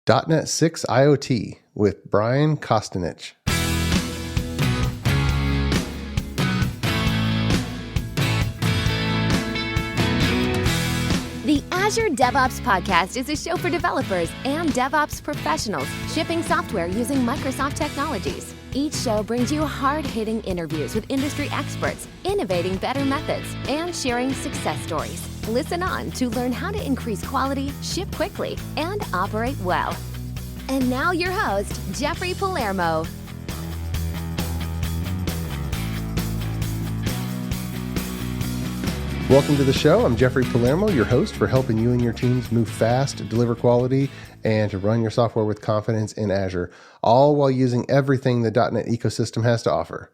dotNet 6 IoT with Bryan Costanich. The Azure Devops Podcast is a show for developers and DevOps professionals shipping software using Microsoft technologies. Each show brings you hard-hitting interviews with industry experts, innovating better methods, and sharing success stories. Listen on to learn how to increase quality, ship quickly, and operate well. And now your host, Jeffrey Palermo. Welcome to the show. I'm Jeffrey Palermo, your host for helping you and your teams move fast, deliver quality, and to run your software with confidence in Azure, all while using everything the .NET ecosystem has to offer.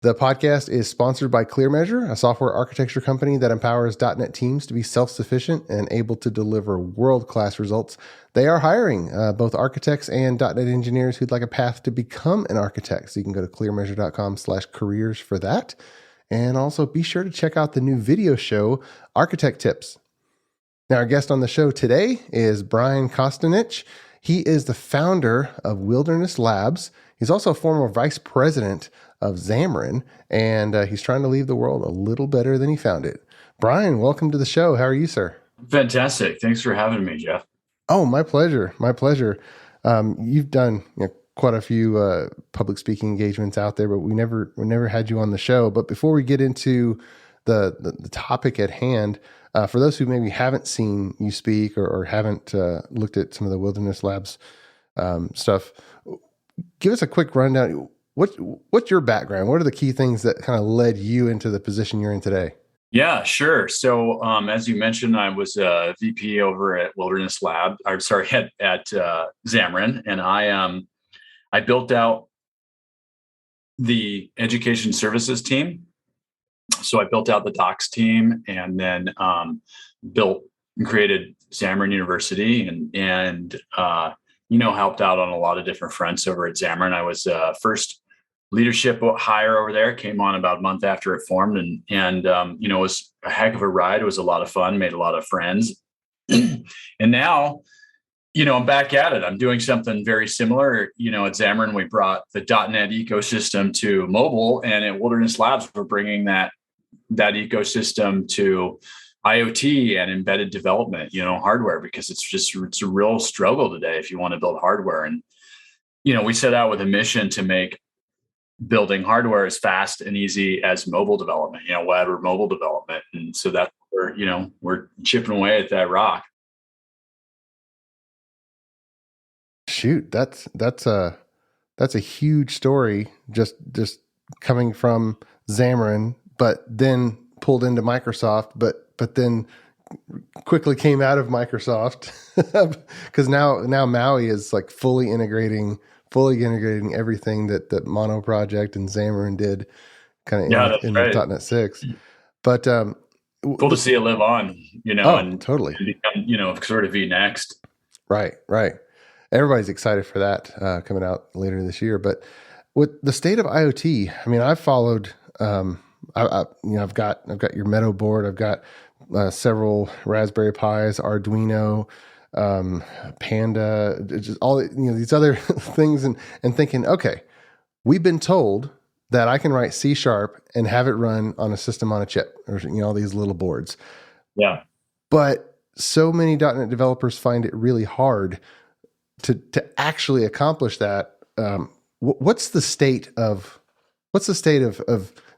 The podcast is sponsored by ClearMeasure, a software architecture company that empowers .NET teams to be self-sufficient and able to deliver world-class results. They are hiring both architects and .NET engineers who'd like a path to become an architect. So you can go to clearmeasure.com/careers for that. And also be sure to check out the new video show, Architect Tips. Now, our guest on the show today is Bryan Costanich. He is the founder of Wilderness Labs. He's also a former vice president of Xamarin, and he's trying to leave the world a little better than he found it. Bryan, welcome to the show. How are you, sir? Fantastic. Thanks for having me, Jeff. Oh, my pleasure. My pleasure. You've done quite a few public speaking engagements out there, but we never had you on the show. But before we get into the topic at hand, for those who maybe haven't seen you speak or haven't looked at some of the Wilderness Labs stuff, give us a quick rundown. What's your background? What are the key things that kind of led you into the position you're in today? Yeah, sure. So as you mentioned, I was a VP over at Wilderness Lab. I'm sorry, at Xamarin, and I built out the education services team. So I built out the docs team, and then built and created Xamarin University, and helped out on a lot of different fronts over at Xamarin. I was first leadership hire over there, came on about a month after it formed, and it was a heck of a ride. It was a lot of fun, made a lot of friends. And now, I'm back at it. I'm doing something very similar. At Xamarin, we brought the .NET ecosystem to mobile, and at Wilderness Labs, we're bringing that ecosystem to IoT and embedded development, hardware, because it's a real struggle today if you want to build hardware. And, we set out with a mission to make building hardware as fast and easy as mobile development, web or mobile development. And so that's where, we're chipping away at that rock. Shoot, that's a huge story, just coming from Xamarin, but then pulled into Microsoft, but then quickly came out of Microsoft because now Maui is like fully integrating everything that Mono Project and Xamarin did kind of in the .NET 6. But cool to see it live on, and totally and become, sort of be next. Right. Everybody's excited for that coming out later this year. But with the state of IoT, I mean, I've followed. I've got your Meadow board. I've got several Raspberry Pis, Arduino, Panda, just all these other things, and thinking, okay, we've been told that I can write C# and have it run on a system on a chip, or all these little boards. Yeah, but so many .NET developers find it really hard to actually accomplish that. What's the state of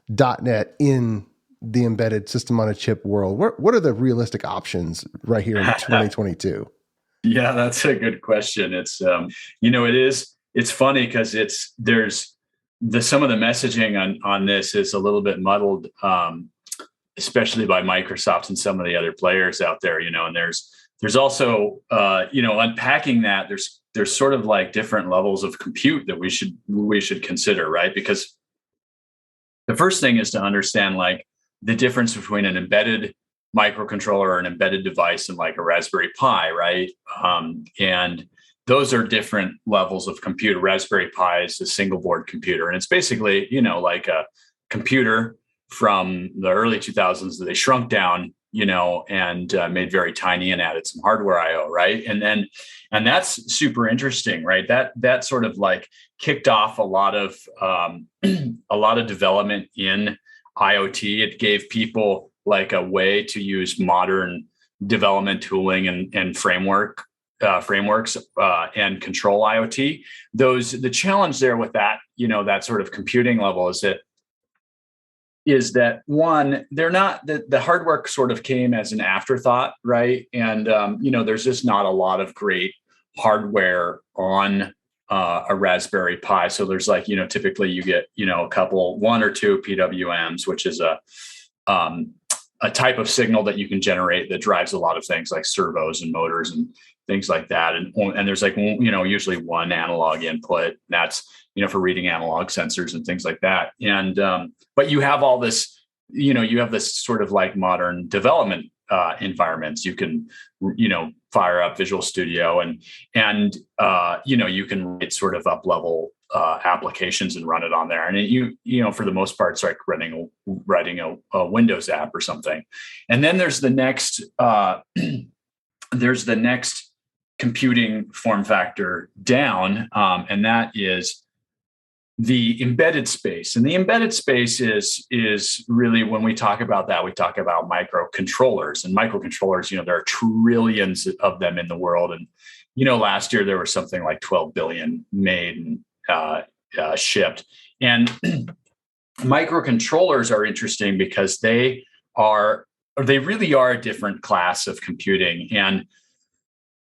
.NET in the embedded system on a chip world? What are the realistic options right here in 2022? Yeah, that's a good question. It's it's funny because there's some of the messaging on this is a little bit muddled, especially by Microsoft and some of the other players out there, and there's also unpacking that there's sort of like different levels of compute that we should consider, right? Because the first thing is to understand like the difference between an embedded microcontroller or an embedded device and like a Raspberry Pi, right? And those are different levels of compute. A Raspberry Pi is a single board computer, and it's basically like a computer from the early 2000s that they shrunk down and made very tiny and added some hardware IO, right? And that's super interesting, right? That sort of like kicked off a lot of development in IoT. It gave people like a way to use modern development tooling and frameworks and control IoT. The challenge there with that, that sort of computing level is that one, they're not, the hardware sort of came as an afterthought, right? And there's just not a lot of great hardware on a Raspberry Pi. So there's like, typically you get, one or two PWMs, which is a type of signal that you can generate that drives a lot of things like servos and motors and things like that. And there's like, usually one analog input. That's, for reading analog sensors and things like that. And, but you have all this, you have this sort of like modern development environments. You can, fire up Visual Studio and you can write sort of up level applications and run it on there. And for the most part, it's like writing a Windows app or something. And then there's the next, computing form factor down. And that is the embedded space. And the embedded space is really, when we talk about that, we talk about microcontrollers. And microcontrollers, there are trillions of them in the world. And, last year there was something like 12 billion made and shipped. And microcontrollers are interesting because they really are a different class of computing. And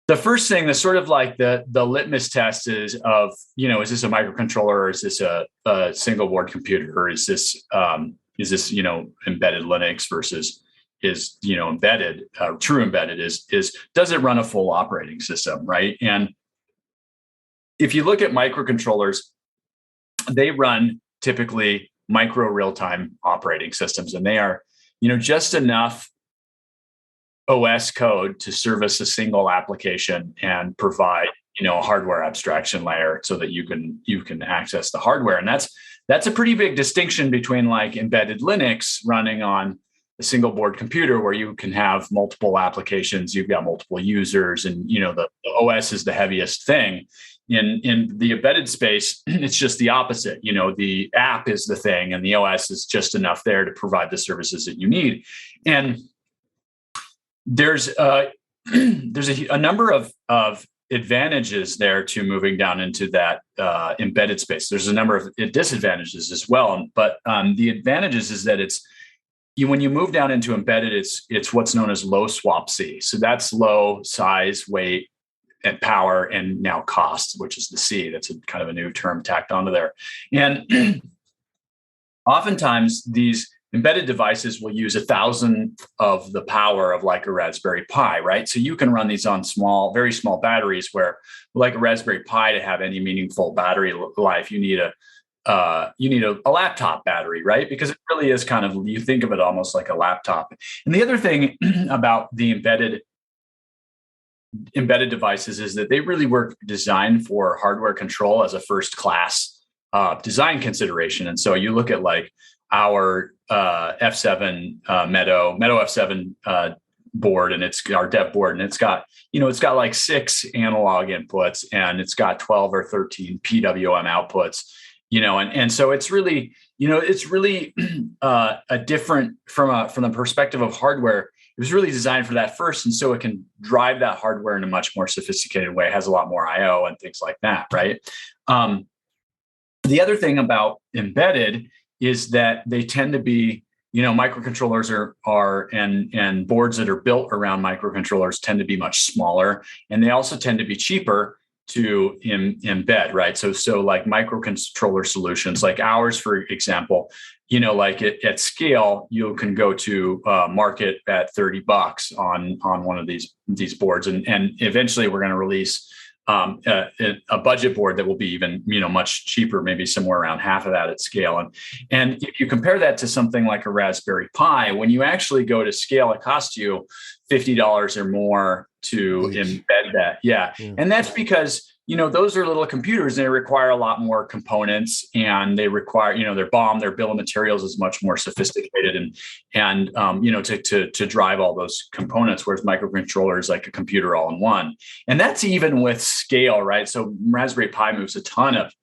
the first thing, that's sort of like the litmus test is this a microcontroller, or is this a single board computer, or is this embedded Linux versus embedded, true embedded is does it run a full operating system, right? And if you look at microcontrollers, they run typically micro real-time operating systems, and they are, just enough OS code to service a single application and provide, a hardware abstraction layer so that you can access the hardware. And that's a pretty big distinction between like embedded Linux running on a single board computer, where you can have multiple applications, you've got multiple users, and the OS is the heaviest thing. In the embedded space, it's just the opposite. The app is the thing, and the OS is just enough there to provide the services that you need. And there's a number of advantages there to moving down into that embedded space. There's a number of disadvantages as well, but the advantages is that when you move down into embedded, it's what's known as low swap C. So that's low size, weight, and power, and now cost, which is the C. That's kind of a new term tacked onto there. And oftentimes these embedded devices will use 1,000 of the power of like a Raspberry Pi, right? So you can run these on very small batteries, where like a Raspberry Pi, to have any meaningful battery life, you need a laptop battery, right? Because it really is kind of, you think of it almost like a laptop. And the other thing about the embedded devices is that they really were designed for hardware control as a first class design consideration. And so you look at like our F7 Meadow F7 board, and it's our dev board, and it's got like 6 analog inputs, and it's got 12 or 13 PWM outputs, and so it's really, a different from the perspective of hardware. It was really designed for that first, and so it can drive that hardware in a much more sophisticated way. It has a lot more IO and things like that, right? The other thing about embedded is that they tend to be, microcontrollers and boards that are built around microcontrollers tend to be much smaller, and they also tend to be cheaper to embed, right? So like microcontroller solutions like ours, for example, like at scale, you can go to market at $30 on one of these boards, and eventually we're going to release a budget board that will be even, much cheaper, maybe somewhere around half of that at scale. And if you compare that to something like a Raspberry Pi, when you actually go to scale, it costs you $50 or more to embed that. Yeah. And that's because, those are little computers and they require a lot more components, and they require, their bill of materials is much more sophisticated and to drive all those components, whereas microcontroller is like a computer all in one. And that's even with scale, right? So Raspberry Pi moves a ton of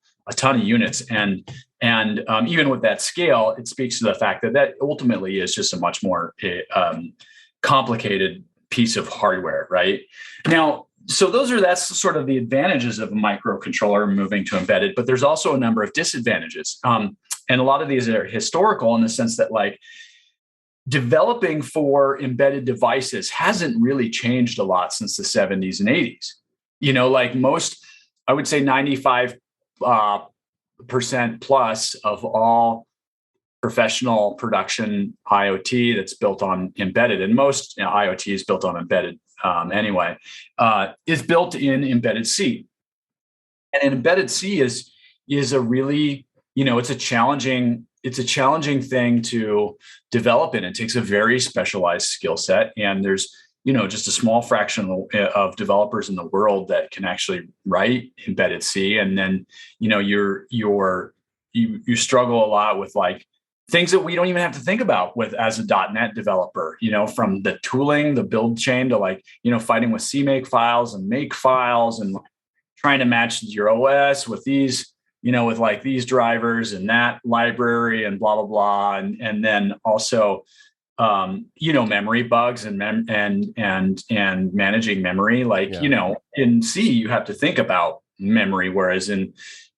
units, and even with that scale, it speaks to the fact that ultimately is just a much more complicated piece of hardware, right? Now, so that's sort of the advantages of a microcontroller moving to embedded, but there's also a number of disadvantages. And a lot of these are historical in the sense that, like, developing for embedded devices hasn't really changed a lot since the 70s and 80s. Like most, I would say 95% plus of all professional production IoT that's built on embedded, and most IoT is built on embedded anyway, is built in embedded C. And embedded C is a really, it's a challenging thing to develop in. It takes a very specialized skill set, and there's just a small fraction of developers in the world that can actually write embedded C. And then you struggle a lot with, like, things that we don't even have to think about as a .NET developer, from the tooling, the build chain to, like, fighting with CMake files and make files and trying to match your OS with these, with like these drivers and that library and blah, blah, blah. And then also, memory bugs and managing memory. Like, in C, you have to think about memory, whereas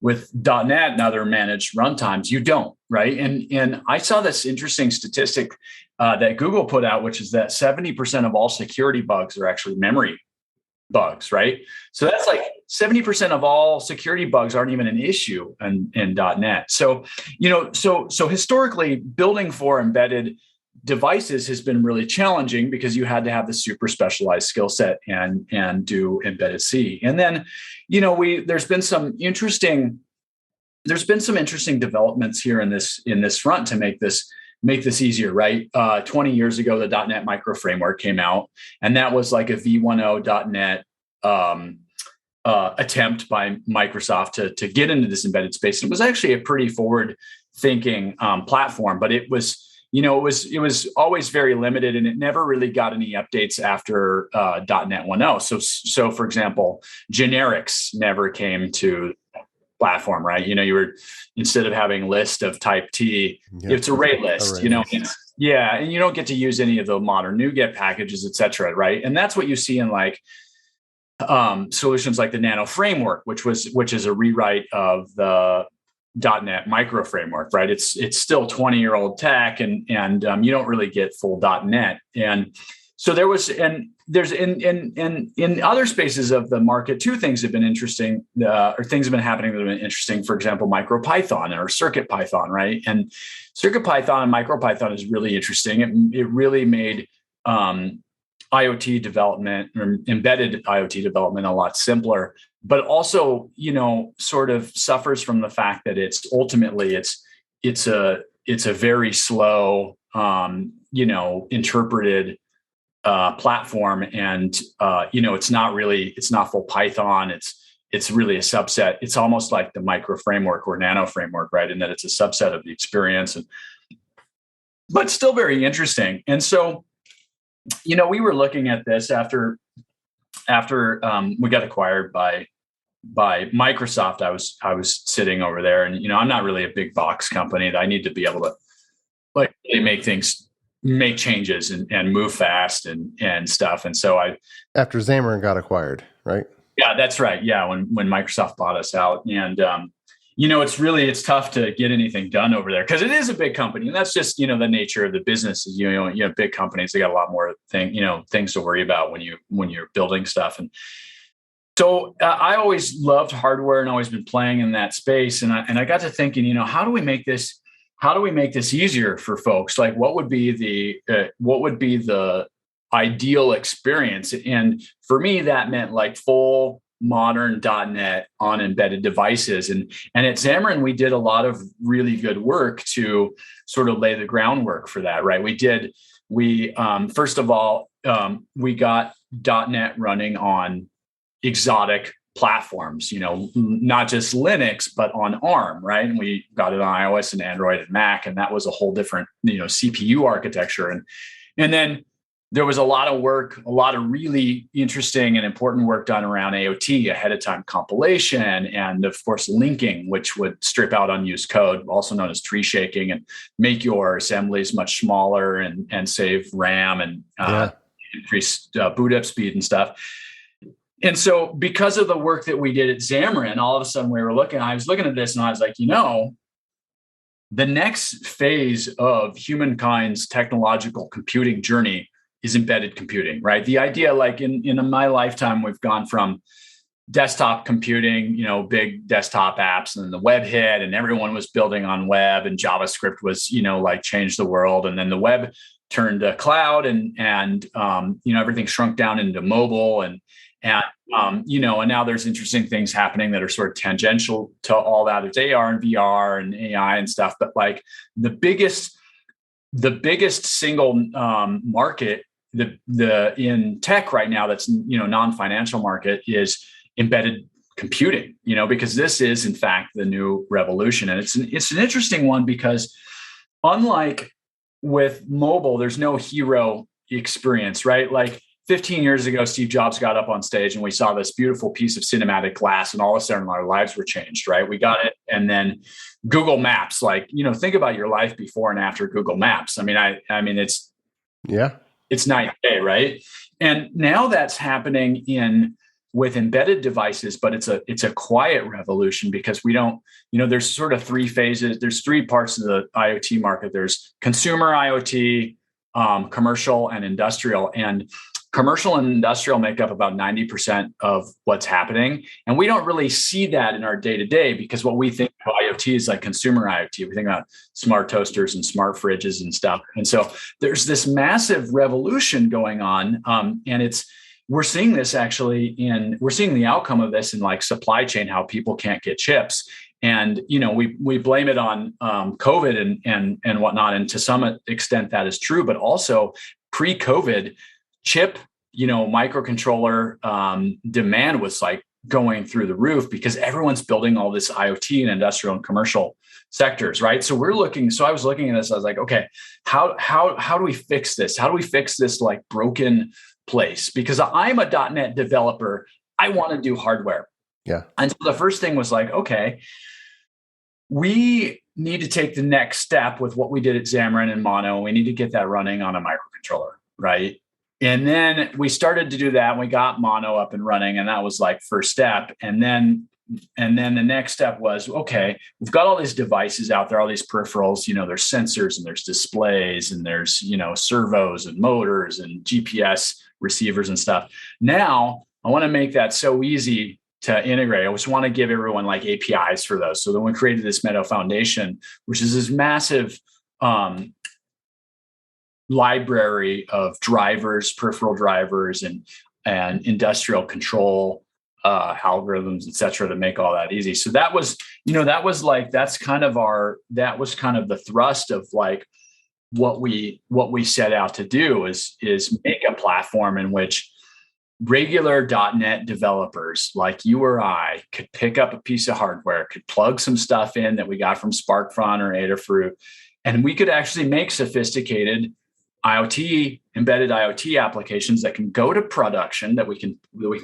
with .NET and other managed runtimes, you don't, right? And I saw this interesting statistic that Google put out, which is that 70% of all security bugs are actually memory bugs, right? So that's like 70% of all security bugs aren't even an issue in .NET. So, so historically, building for embedded devices has been really challenging because you had to have the super specialized skill set and do embedded C. And then, there's been some interesting developments here in this front to make this easier, right? 20 years ago, the .NET Micro Framework came out, and that was like a V1.0 .NET attempt by Microsoft to get into this embedded space. And it was actually a pretty forward-thinking platform, but it was always very limited, and it never really got any updates after .NET 1.0. So for example, generics never came to platform, right? You were, instead of having list of type T, it's array list, and you don't get to use any of the modern NuGet packages, et cetera, right? And that's what you see in, like, solutions like the Nano Framework, which is a rewrite of the .NET Micro Framework, right? It's still 20-year-old tech, and you don't really get full .NET. And so there's in other spaces of the market, two things have been interesting, or things have been happening that have been interesting. For example, MicroPython or CircuitPython, right? And CircuitPython and MicroPython is really interesting. It really made IoT development, or embedded IoT development, a lot simpler, but also, sort of suffers from the fact that it's a very slow, interpreted platform, and it's not full Python. It's really a subset. It's almost like the Micro Framework or Nano Framework, right? In that it's a subset of the experience, but still very interesting. And so, we were looking at this after we got acquired by Microsoft. I was sitting over there, and I'm not really a big box company. I need to be able to, like, make changes and move fast and stuff. And so after Xamarin got acquired, right? Yeah, that's right. Yeah, when Microsoft bought us out, and it's tough to get anything done over there because it is a big company, and that's just the nature of the business. Is big companies, they got a lot more things to worry about when you're building stuff. And so I always loved hardware and always been playing in that space, and I got to thinking, how do we make this easier for folks? Like, what would be the ideal experience? And for me, that meant like full modern .NET on embedded devices. And at Xamarin, we did a lot of really good work to sort of lay the groundwork for that, right? We first of all, we got dotNet running on exotic platforms, not just Linux, but on ARM, right? And we got it on iOS and Android and Mac, and that was a whole different, CPU architecture. And then there was a lot of work, a lot of really interesting and important work done around IoT, ahead of time compilation, and of course linking, which would strip out unused code, also known as tree shaking, and make your assemblies much smaller and save RAM and increase boot up speed and stuff. And so because of the work that we did at Xamarin, all of a sudden I was looking at this and I was like, the next phase of humankind's technological computing journey is embedded computing, right? The idea, like in my lifetime, we've gone from desktop computing, big desktop apps, and the web hit, and everyone was building on web, and JavaScript was, changed the world. And then the web turned to cloud, and everything shrunk down into mobile, and now there's interesting things happening that are sort of tangential to all that. It's AR and VR and AI and stuff, but like the biggest single market in tech right now that's non-financial market is embedded computing, because this is in fact the new revolution. And it's an interesting one because unlike with mobile, there's no hero experience, right? Like 15 years ago, Steve Jobs got up on stage and we saw this beautiful piece of cinematic glass, and all of a sudden our lives were changed, right? We got it. And then Google Maps, think about your life before and after Google Maps. I mean, it's night and day, right? And now that's happening with embedded devices, but it's a quiet revolution because we don't, there's sort of three phases. There's three parts of the IoT market. There's consumer IoT, commercial, and industrial. And commercial and industrial make up about 90% of what's happening. And we don't really see that in our day-to-day because what we think of IoT is like consumer IoT. We think about smart toasters and smart fridges and stuff. And so there's this massive revolution going on. And we're seeing this we're seeing the outcome of this in like supply chain, how people can't get chips. And, we blame it on COVID and whatnot. And to some extent that is true, but also pre-COVID, chip, microcontroller demand was like going through the roof because everyone's building all this IoT in industrial and commercial sectors, right? So I was looking at this, I was like, okay, how do we fix this? How do we fix this like broken place? Because I'm a .NET developer, I want to do hardware. Yeah. And so the first thing was like, okay, we need to take the next step with what we did at Xamarin and Mono. We need to get that running on a microcontroller, right? And then we started to do that. And we got Mono up and running, and that was like first step. And then the next step was, okay, we've got all these devices out there, all these peripherals, there's sensors and there's displays and there's, servos and motors and GPS receivers and stuff. Now I want to make that so easy to integrate. I just want to give everyone like APIs for those. So then we created this Meadow Foundation, which is this massive, library of drivers, peripheral drivers, and industrial control algorithms, et cetera, to make all that easy. So that was kind of the thrust of like what we set out to do is make a platform in which regular .NET developers like you or I could pick up a piece of hardware, could plug some stuff in that we got from SparkFun or Adafruit, and we could actually make sophisticated embedded IoT applications that can go to production, that we can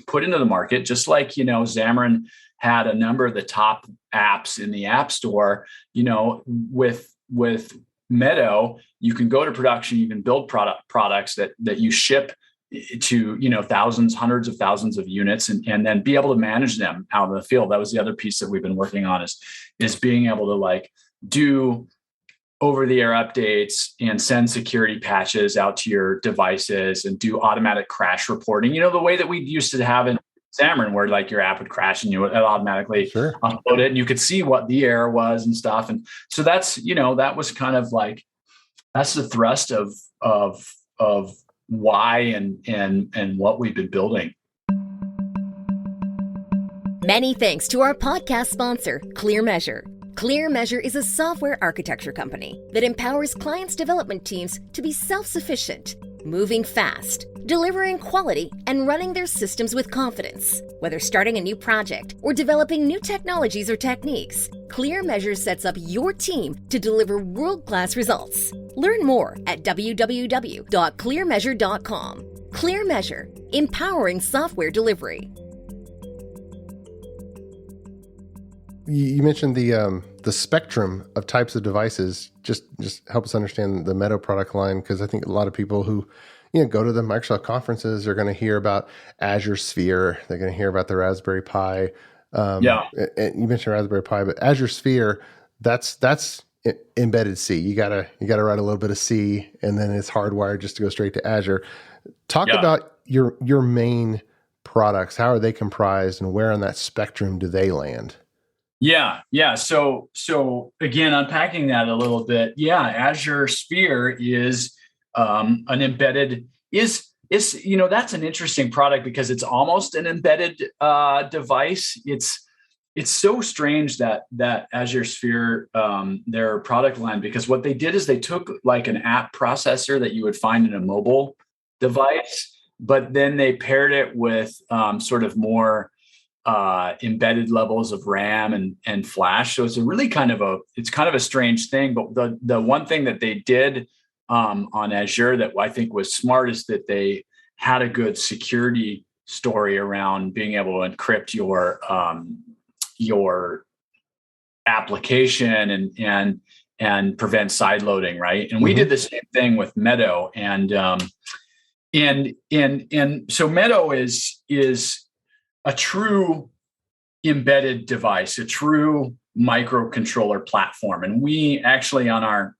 put into the market, just like, Xamarin had a number of the top apps in the App Store, with Meadow, you can go to production, you can build products that you ship to, thousands, hundreds of thousands of units, and then be able to manage them out in the field. That was the other piece that we've been working on is being able to like do over-the-air updates and send security patches out to your devices and do automatic crash reporting. The way that we used to have in Xamarin, where like your app would crash and you would automatically upload it, and you could see what the error was and stuff. And so that's, that was kind of like, that's the thrust of why and what we've been building. Many thanks to our podcast sponsor, ClearMeasure. ClearMeasure is a software architecture company that empowers clients' development teams to be self-sufficient, moving fast, delivering quality and running their systems with confidence. Whether starting a new project or developing new technologies or techniques, ClearMeasure sets up your team to deliver world-class results. Learn more at www.clearmeasure.com. ClearMeasure, empowering software delivery. You mentioned the spectrum of types of devices. Just help us understand the Meadow product line, because I think a lot of people who go to the Microsoft conferences are going to hear about Azure Sphere. They're going to hear about the Raspberry Pi. And you mentioned Raspberry Pi, but Azure Sphere, that's embedded C. You gotta write a little bit of C, and then it's hardwired just to go straight to Azure. Talk about your main products. How are they comprised, and where on that spectrum do they land? Yeah. So again, unpacking that a little bit. Yeah, Azure Sphere is an embedded that's an interesting product because it's almost an embedded device. It's so strange that Azure Sphere, their product line, because what they did is they took like an app processor that you would find in a mobile device, but then they paired it with sort of more embedded levels of RAM and flash. So it's a really kind of a strange thing. But the one thing that they did on Azure that I think was smart is that they had a good security story around being able to encrypt your application and prevent side loading, right? And we did the same thing with Meadow, and so Meadow is a true embedded device, a true microcontroller platform. And we actually, on our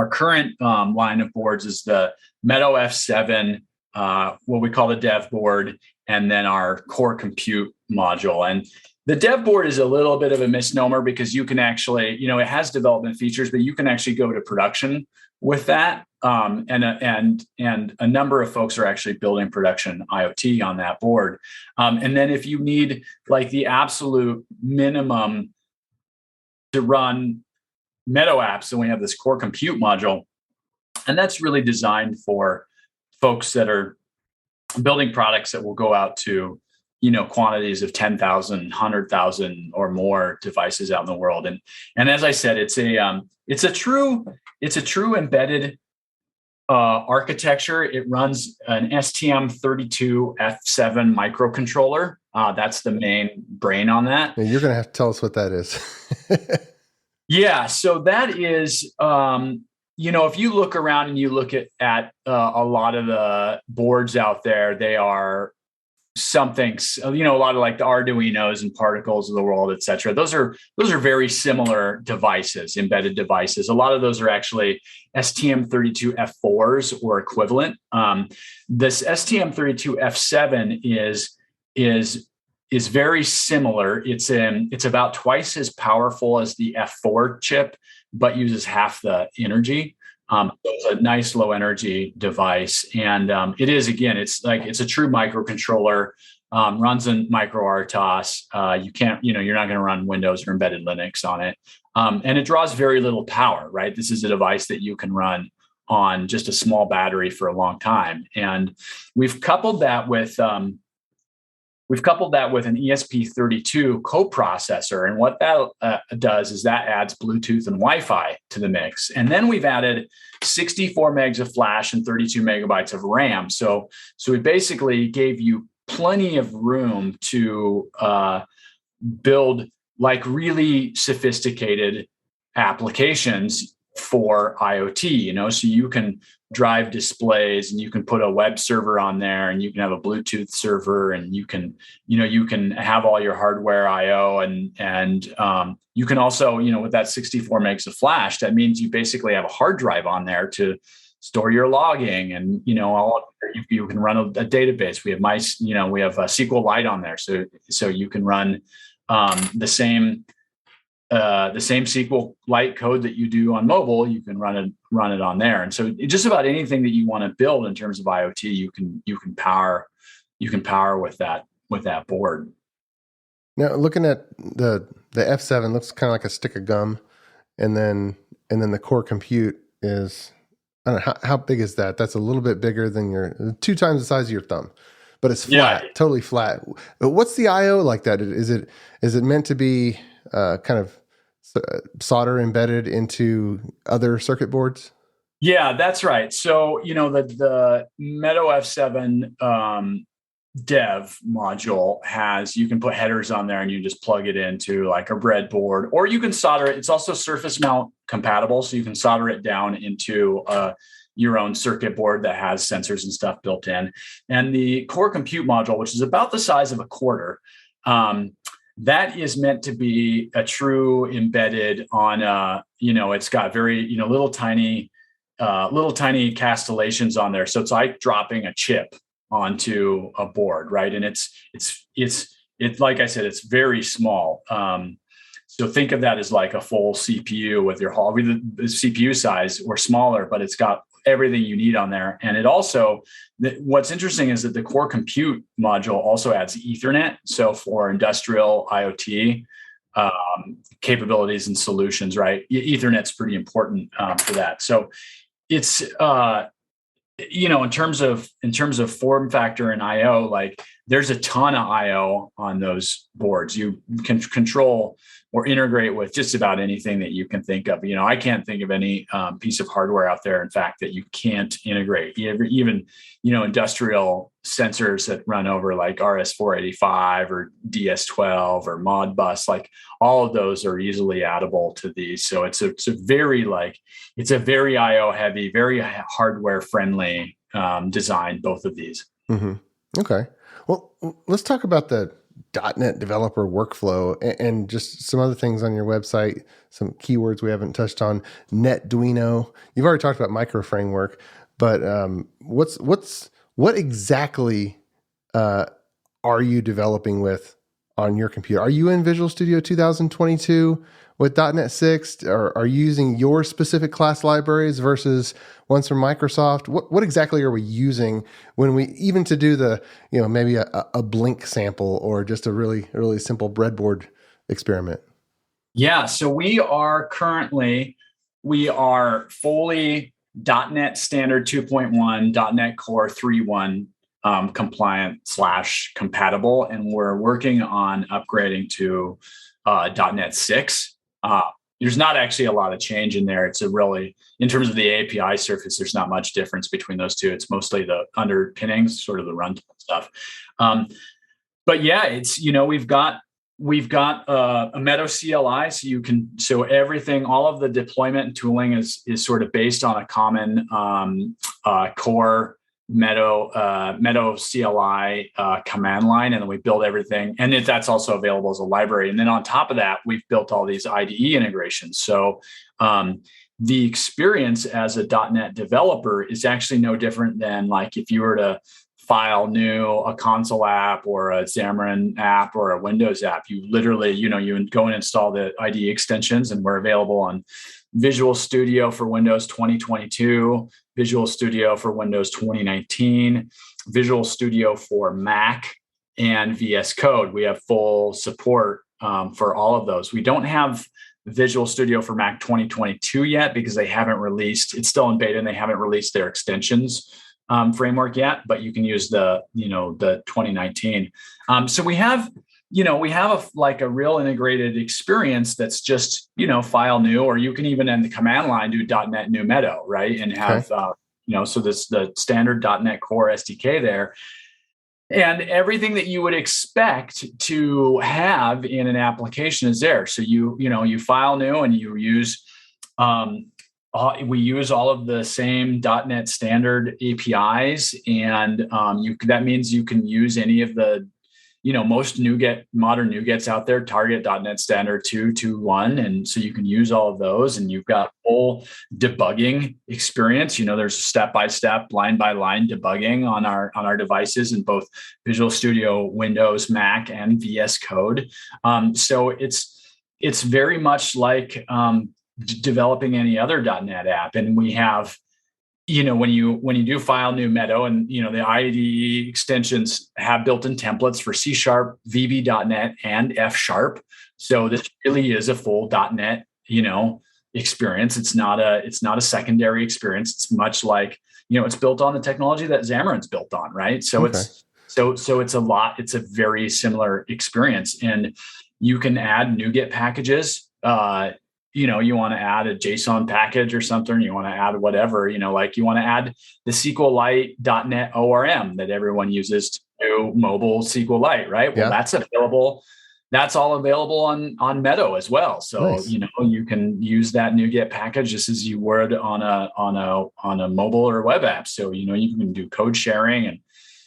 current line of boards, is the Meadow F7, what we call the dev board, and then our core compute module. And the dev board is a little bit of a misnomer because you can actually, it has development features, but you can actually go to production with that. And a number of folks are actually building production IoT on that board. And then if you need like the absolute minimum to run Meadow apps, then we have this core compute module. And that's really designed for folks that are building products that will go out to, quantities of 10,000, 100,000 or more devices out in the world. And as I said, it's a true embedded architecture. It runs an STM32F7 microcontroller. That's the main brain on that. And you're going to have to tell us what that is. Yeah. So that is, if you look around and you look at a lot of the boards out there, they are something, a lot of like the Arduinos and Particles of the world, et cetera. Those are very similar devices, embedded devices. A lot of those are actually STM32F4s or equivalent. This STM32F7 is very similar. It's about twice as powerful as the F4 chip, but uses half the energy. It's a nice low energy device. And it is, again, it's a true microcontroller, runs in micro RTOS. You're not going to run Windows or embedded Linux on it. And it draws very little power, right? This is a device that you can run on just a small battery for a long time. And we've coupled that with an ESP32 coprocessor. And what that does is that adds Bluetooth and Wi-Fi to the mix. And then we've added 64 megs of flash and 32 megabytes of RAM. So we basically gave you plenty of room to build like really sophisticated applications for IoT, so you can drive displays and you can put a web server on there and you can have a Bluetooth server and you can have all your hardware IO and you can also, with that 64 megs of flash, that means you basically have a hard drive on there to store your logging and, you can run a database. We have we have a SQLite on there. So you can run the same SQLite code that you do on mobile, you can run it on there. And so just about anything that you want to build in terms of IoT, you can power with that board. Now, looking at the F7 looks kind of like a stick of gum, and then the core compute is I don't know, how big is that? That's a little bit bigger than 2 times the size of your thumb, but it's flat, totally flat. What's the IO like that? Is it meant to be kind of solder embedded into other circuit boards? Yeah, that's right. So, the Meadow F7 dev module you can put headers on there and you just plug it into like a breadboard, or you can solder it. It's also surface mount compatible. So you can solder it down into your own circuit board that has sensors and stuff built in. And the core compute module, which is about the size of a quarter, that is meant to be a true embedded on it's got very, little tiny castellations on there. So it's like dropping a chip onto a board, right? And it's like I said, it's very small. So think of that as like a full CPU with the CPU size or smaller, but it's got everything you need on there. And it also, what's interesting is that the core compute module also adds Ethernet. So for industrial IoT capabilities and solutions, right? Ethernet's pretty important for that. So it's in terms of form factor and IO, like there's a ton of IO on those boards. You can control or integrate with just about anything that you can think of. I can't think of any piece of hardware out there, in fact, that you can't integrate. Even industrial sensors that run over like RS485 or DS12 or Modbus, like all of those are easily addable to these. So it's a very IO heavy, very hardware friendly design, both of these. Mm-hmm. Okay. Well, let's talk about the dotNet developer workflow and just some other things on your website, some keywords we haven't touched on. NetDuino. You've already talked about micro framework, but what exactly are you developing with on your computer? Are you in Visual Studio 2022 with .NET 6? Or are you using your specific class libraries versus ones from Microsoft? What exactly are we using when we, even to do the, maybe a Blink sample or just a really, really simple breadboard experiment? Yeah. So we are fully .NET Standard 2.1, .NET Core 3.1 compliant / compatible. And we're working on upgrading to .NET 6. There's not actually a lot of change in there. It's in terms of the API surface, there's not much difference between those two. It's mostly the underpinnings, sort of the runtime stuff. But yeah, it's, we've got a Meadow CLI. So everything, all of the deployment and tooling is sort of based on a common core Meadow CLI command line, and then we build everything. And that's also available as a library. And then on top of that, we've built all these IDE integrations. So the experience as a .NET developer is actually no different than like if you were to file new a console app or a Xamarin app or a Windows app. You literally, you go and install the IDE extensions, and we're available on Visual Studio for Windows 2022, Visual Studio for Windows 2019, Visual Studio for Mac, and VS Code. We have full support for all of those. We don't have Visual Studio for Mac 2022 yet because they haven't released, it's still in beta and they haven't released their extensions framework yet, but you can use the 2019. So we have a real integrated experience that's just, file new, or you can even in the command line do .NET new Meadow, right? And have, so this the standard .NET Core SDK there. And everything that you would expect to have in an application is there. So you file new and you use, we use all of the same .NET standard APIs, and that means you can use any of the, most modern NuGets out there, target .NET Standard 2.2.1, and so you can use all of those, and you've got full debugging experience. There's step-by-step, line-by-line debugging on our devices in both Visual Studio, Windows, Mac, and VS Code. So it's very much like developing any other .NET app, and we have. When you do file new Meadow, and the IDE extensions have built-in templates for C#, VB.NET, and F#. So this really is a full .NET, experience. It's not a secondary experience. It's much like, it's built on the technology that Xamarin's built on, right? So Okay. it's a very similar experience, and you can add NuGet packages. You want to add a JSON package or something, you want to add whatever, like you want to add the SQLite dotNet ORM that everyone uses to do mobile SQLite, right? Well, that's available. That's all available on Meadow as well. So, Nice. You can use that NuGet package just as you would on a mobile or web app. So, you can do code sharing. And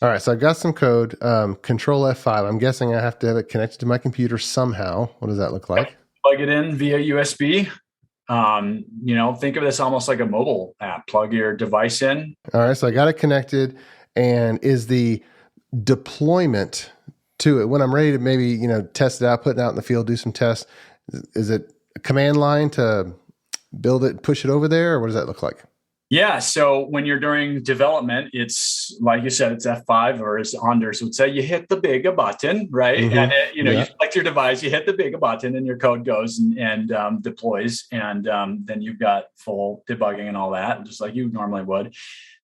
All right. So I got some code, Control F5. I'm guessing I have to have it connected to my computer somehow. What does that look like? Plug it in via USB. Think of this almost like a mobile app. Plug your device in. All right. So I got it connected. And is the deployment to it when I'm ready to maybe, test it out, put it out in the field, do some tests? Is it a command line to build it, push it over there? Or what does that look like? Yeah. So when you're doing development, it's like you said, it's F5 or it's under. So say you hit the big button, right? Mm-hmm. And you select your device, you hit the big button, and your code goes and deploys. And then you've got full debugging and all that, just like you normally would.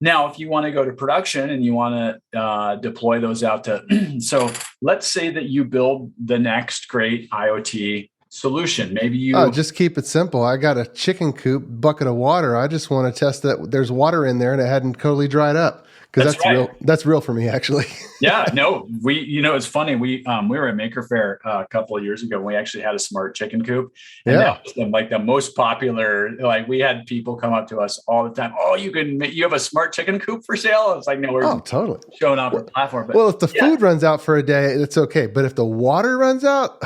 Now, if you want to go to production and you want to deploy those out to, so let's say that you build the next great IoT solution. Maybe you just keep it simple. I got a chicken coop, bucket of water. I just want to test that there's water in there and it hadn't totally dried up, because that's right. real. That's real for me, actually. Yeah, no, it's funny. We were at Maker Faire a couple of years ago. And we actually had a smart chicken coop. And that was like the most popular. Like, we had people come up to us all the time. Oh, you have a smart chicken coop for sale? It's like, no, we're totally showing off the platform. But, if the food runs out for a day, it's okay. But if the water runs out,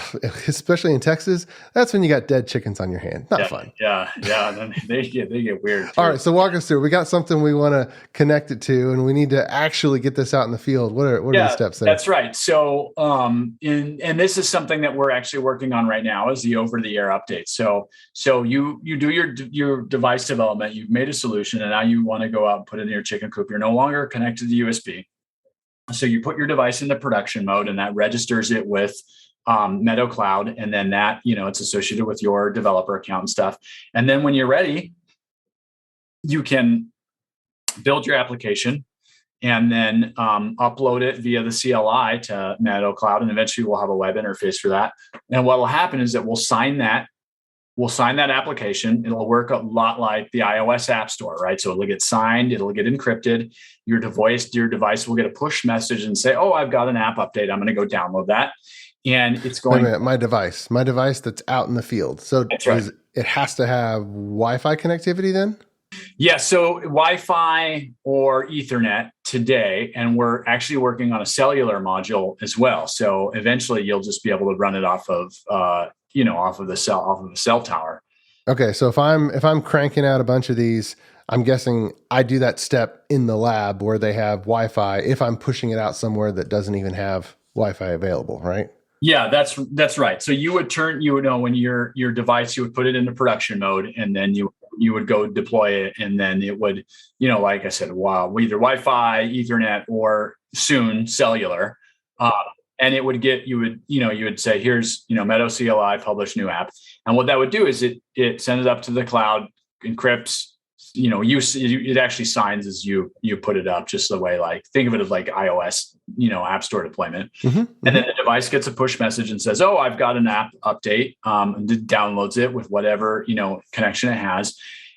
especially in Texas, that's when you got dead chickens on your hand. Not fun. Yeah. Then they get weird too. All right, so walk us through. We got something we want to connect it to, and we need to actually get this out in the field. What are the steps there? That's right. So, and this is something that we're actually working on right now, is the over-the-air update. So you do your device development. You've made a solution, and now you want to go out and put it in your chicken coop. You're no longer connected to USB. So you put your device into production mode, and that registers it with Meadow Cloud, and then that it's associated with your developer account and stuff. And then when you're ready, you can build your application and then upload it via the CLI to Meadow Cloud. And eventually we'll have a web interface for that. And what will happen is that we'll sign that application. It'll work a lot like the iOS App Store, right? So it'll get signed, it'll get encrypted. Your device will get a push message and say, oh, I've got an app update. I'm going to go download that. And it's going... Wait a minute, my device that's out in the field. So it has to have Wi-Fi connectivity then? Yeah, so Wi-Fi or Ethernet today, and we're actually working on a cellular module as well. So eventually, you'll just be able to run it off of the cell tower. Okay, so if I'm cranking out a bunch of these, I'm guessing I do that step in the lab where they have Wi-Fi. If I'm pushing it out somewhere that doesn't even have Wi-Fi available, right? Yeah, that's right. So you would when your device, you would put it into production mode, and then you would go deploy it, and then it would, like I said, either Wi-Fi, Ethernet, or soon cellular. And it would you would say, here's, Meadow CLI, publish new app. And what that would do is it sends it up to the cloud, encrypts, it actually signs as you put it up, just the way, like, think of it as like iOS, App Store deployment. Mm-hmm. And then the device gets a push message and says, oh, I've got an app update, and it downloads it with whatever, connection it has,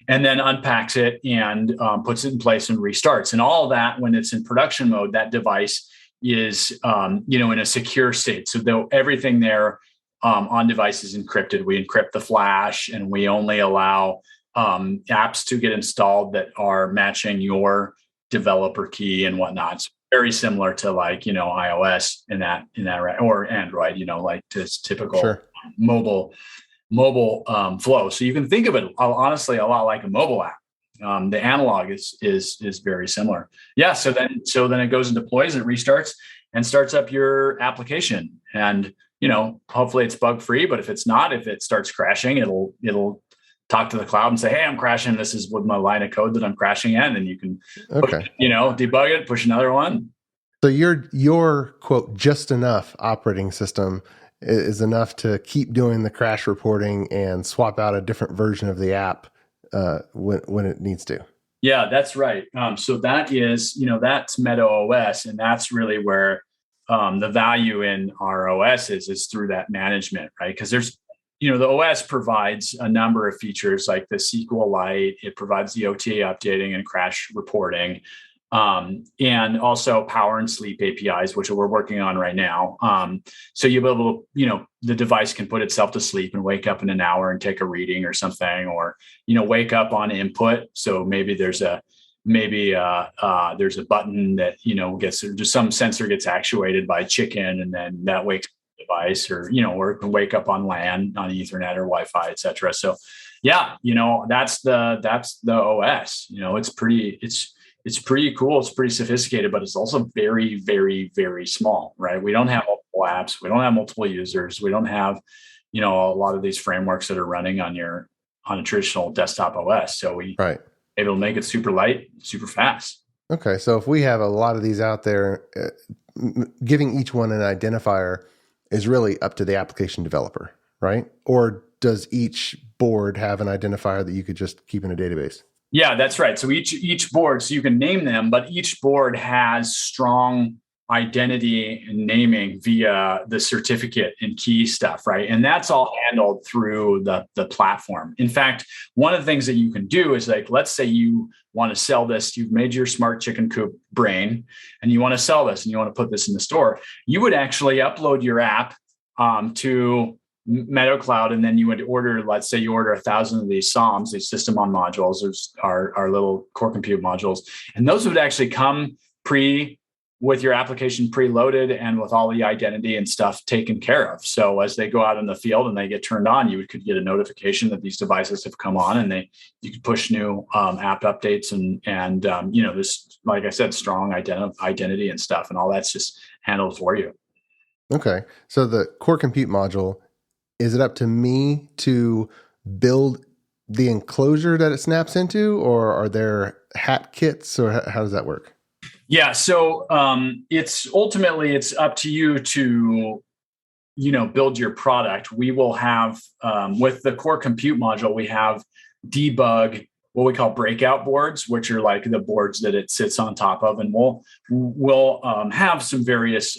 and then unpacks it and puts it in place and restarts. And all of that, when it's in production mode, that device is, in a secure state. So though everything there on device is encrypted, we encrypt the flash, and we only allow apps to get installed that are matching your developer key and whatnot. It's very similar to, like, iOS in that or Android, like this typical mobile flow. So you can think of it honestly a lot like a mobile app. The analog is very similar. Yeah. So then it goes and deploys, and it restarts and starts up your application. And, hopefully it's bug free, but if it's not, if it starts crashing, it'll talk to the cloud and say, hey, I'm crashing. This is with my line of code that I'm crashing in. And you can, debug it, push another one. So your quote, just enough operating system is enough to keep doing the crash reporting and swap out a different version of the app when it needs to. Yeah, that's right. So that is, that's Meadow OS, and that's really where the value in our OS is through that management, right? Because there's, the OS provides a number of features like the SQLite. It provides the OTA updating and crash reporting, and also power and sleep APIs, which we're working on right now. So you'll be able to, the device can put itself to sleep and wake up in an hour and take a reading or something, or, wake up on input. So maybe there's a button that, gets, just some sensor gets actuated by chicken, and then that wakes the device, or it can wake up on LAN, on Ethernet or Wi-Fi, et cetera. So yeah, that's the OS. It's pretty cool. It's pretty sophisticated, but it's also very, very, very small, right? We don't have multiple apps. We don't have multiple users. We don't have, a lot of these frameworks that are running on a traditional desktop OS. So we able to make it super light, super fast. Okay. So if we have a lot of these out there, giving each one an identifier is really up to the application developer, right? Or does each board have an identifier that you could just keep in a database? Yeah, that's right. So each board, so you can name them, but each board has strong identity and naming via the certificate and key stuff, right? And that's all handled through the platform. In fact, one of the things that you can do is, like, let's say you want to sell this, you've made your smart chicken coop brain, and you want to sell this and you want to put this in the store. You would actually upload your app to Meadow Cloud, and then you would order, let's say you order 1,000 of these SOMs, these system on modules, there's our little core compute modules, and those would actually come with your application preloaded and with all the identity and stuff taken care of. So as they go out in the field and they get turned on, you could get a notification that these devices have come on, and you could push new app updates and this, like I said, strong identity and stuff, and all that's just handled for you. Okay. So the core compute module, is it up to me to build the enclosure that it snaps into, or are there hat kits, or how does that work? Yeah. So it's up to you to, build your product. We will have, with the core compute module, we have debug, what we call breakout boards, which are like the boards that it sits on top of. And we'll have some various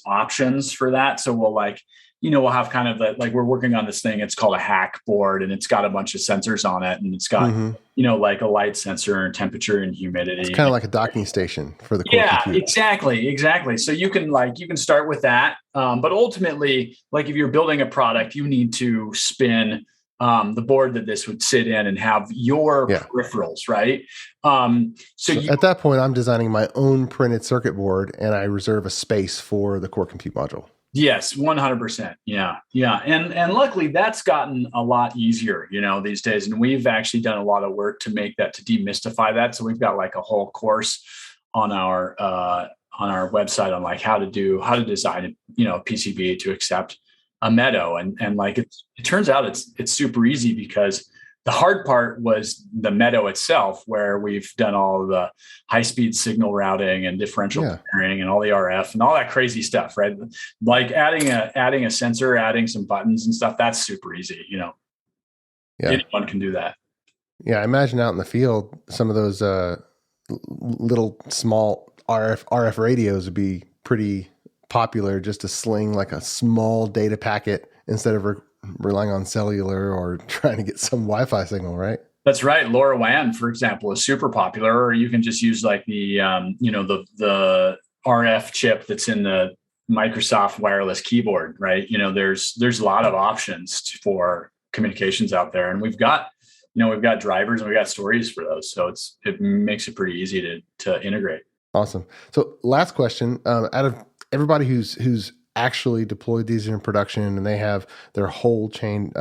options for that. So we'll have kind of we're working on this thing. It's called a hack board, and it's got a bunch of sensors on it, and it's got, like a light sensor and temperature and humidity. It's kind of like a docking station for the core compute. Exactly. So you can start with that. But ultimately, like if you're building a product, you need to spin the board that this would sit in and have your peripherals, right? So at that point, I'm designing my own printed circuit board, and I reserve a space for the core compute module. Yes, 100%. Yeah. And luckily that's gotten a lot easier, these days. And we've actually done a lot of work to make that, to demystify that. So we've got like a whole course on our website on like how to design a PCB to accept a Meadow. And like, it turns out it's super easy, because the hard part was the Meadow itself, where we've done all of the high-speed signal routing and differential pairing and all the RF and all that crazy stuff, right? Like adding a sensor, adding some buttons and stuff, that's super easy, Anyone can do that. Yeah, I imagine out in the field, some of those little small RF radios would be pretty popular, just to sling like a small data packet instead of relying on cellular or trying to get some Wi-Fi signal, right? That's right. LoRaWAN, for example, is super popular. Or you can just use like the the RF chip that's in the Microsoft wireless keyboard, right? There's a lot of options for communications out there, and we've got drivers and we've got stories for those. So it makes it pretty easy to integrate. Awesome. So last question, out of everybody who's actually deployed these in production, and they have their whole chain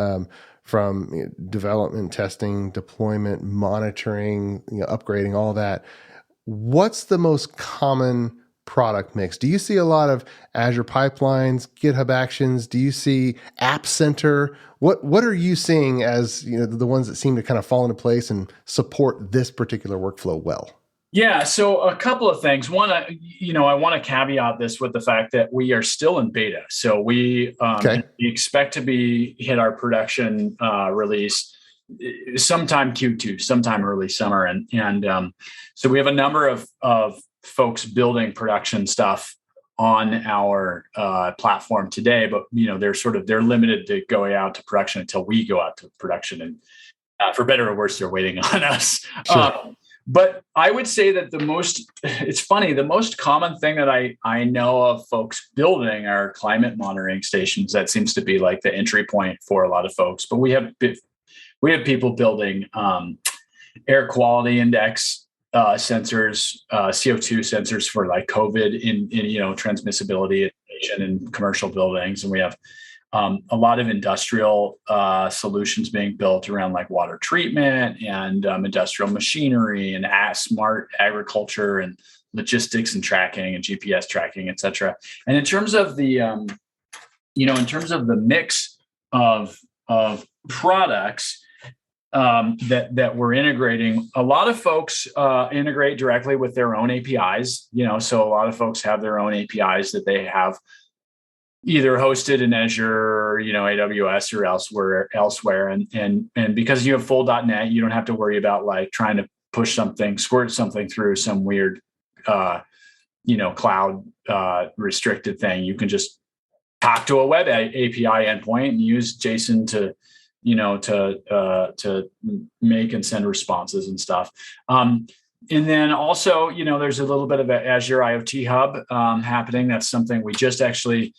from development, testing, deployment, monitoring, upgrading, all that. What's the most common product mix? Do you see a lot of Azure pipelines, GitHub Actions? Do you see App Center? What are you seeing as the ones that seem to kind of fall into place and support this particular workflow well? Yeah. So a couple of things. One, I want to caveat this with the fact that we are still in beta. So we expect to hit our production release sometime Q2, sometime early summer. And so we have a number of folks building production stuff on our platform today, but they're limited to going out to production until we go out to production. And for better or worse, they're waiting on us. Sure. But I would say that the most common thing that I know of folks building are climate monitoring stations. That seems to be like the entry point for a lot of folks. But we have people building air quality index sensors, CO2 sensors for like COVID in transmissibility in commercial buildings, and we have a lot of industrial solutions being built around like water treatment and industrial machinery and smart agriculture and logistics and tracking and GPS tracking, et cetera. And in terms of the, mix of products that we're integrating, a lot of folks integrate directly with their own APIs. So a lot of folks have their own APIs that they have either hosted in Azure, AWS or elsewhere. And because you have full .NET, you don't have to worry about like trying to squirt something through some weird, cloud restricted thing. You can just talk to a web API endpoint and use JSON to make and send responses and stuff. And then also, there's a little bit of an Azure IoT hub happening. That's something we just actually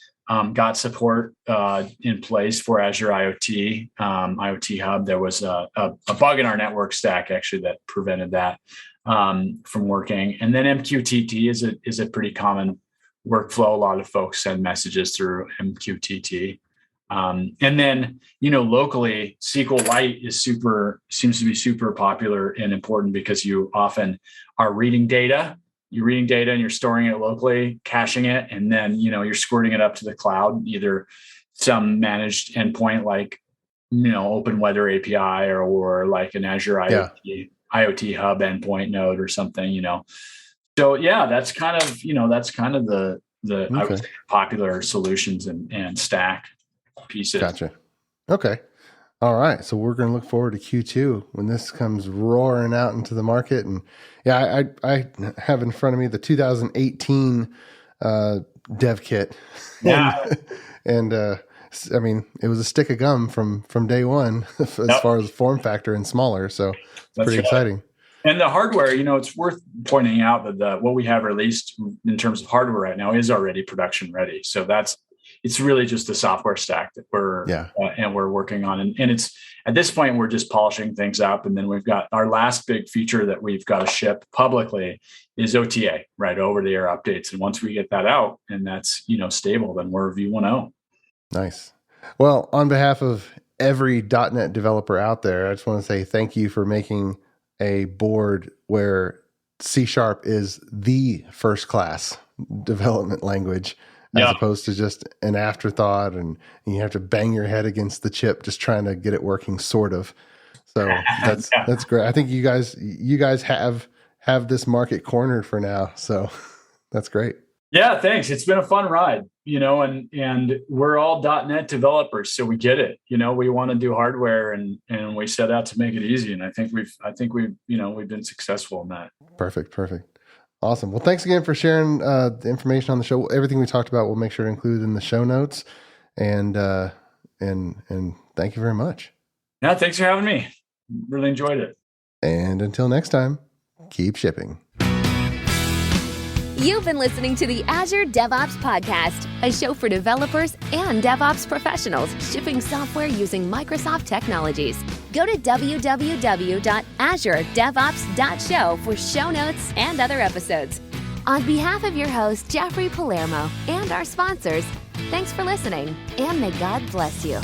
got support in place for Azure IoT hub. There was a bug in our network stack actually that prevented that from working. And then MQTT is a pretty common workflow. A lot of folks send messages through MQTT. And then, locally, SQLite seems to be super popular and important because you often are reading data. You're reading data and you're storing it locally, caching it, and then, you're squirting it up to the cloud, either some managed endpoint like, Open Weather API or like an Azure IoT hub endpoint node or something, So yeah, that's kind of the I would say popular solutions and stack pieces. Gotcha. Okay. All right. So we're going to look forward to Q2 when this comes roaring out into the market. And yeah, I have in front of me the 2018 dev kit. Yeah. and I mean, it was a stick of gum from day one as far as form factor and smaller. So it's pretty exciting. And the hardware, it's worth pointing out that what we have released in terms of hardware right now is already production ready. So it's really just the software stack that we're working on. And it's at this point, we're just polishing things up. And then we've got our last big feature that we've got to ship publicly is OTA, right? Over the air updates. And once we get that out and that's, stable, then we're V1.0. Nice. Well, on behalf of every .NET developer out there, I just want to say thank you for making a board where C# is the first class development language, as opposed to just an afterthought, and you have to bang your head against the chip just trying to get it working, sort of. So that's great. I think you guys have this market cornered for now. So that's great. Yeah, thanks. It's been a fun ride, and we're all .NET developers, so we get it. We want to do hardware, and we set out to make it easy. And I think we've been successful in that. Perfect. Awesome. Well, thanks again for sharing the information on the show. Everything we talked about, we'll make sure to include in the show notes. And thank you very much. Yeah, thanks for having me. Really enjoyed it. And until next time, keep shipping. You've been listening to the Azure Devops Podcast, a show for developers and DevOps professionals shipping software using Microsoft technologies. Go to www.azuredevops.show for show notes and other episodes. On behalf of your host, Jeffrey Palermo, and our sponsors, thanks for listening, and may God bless you.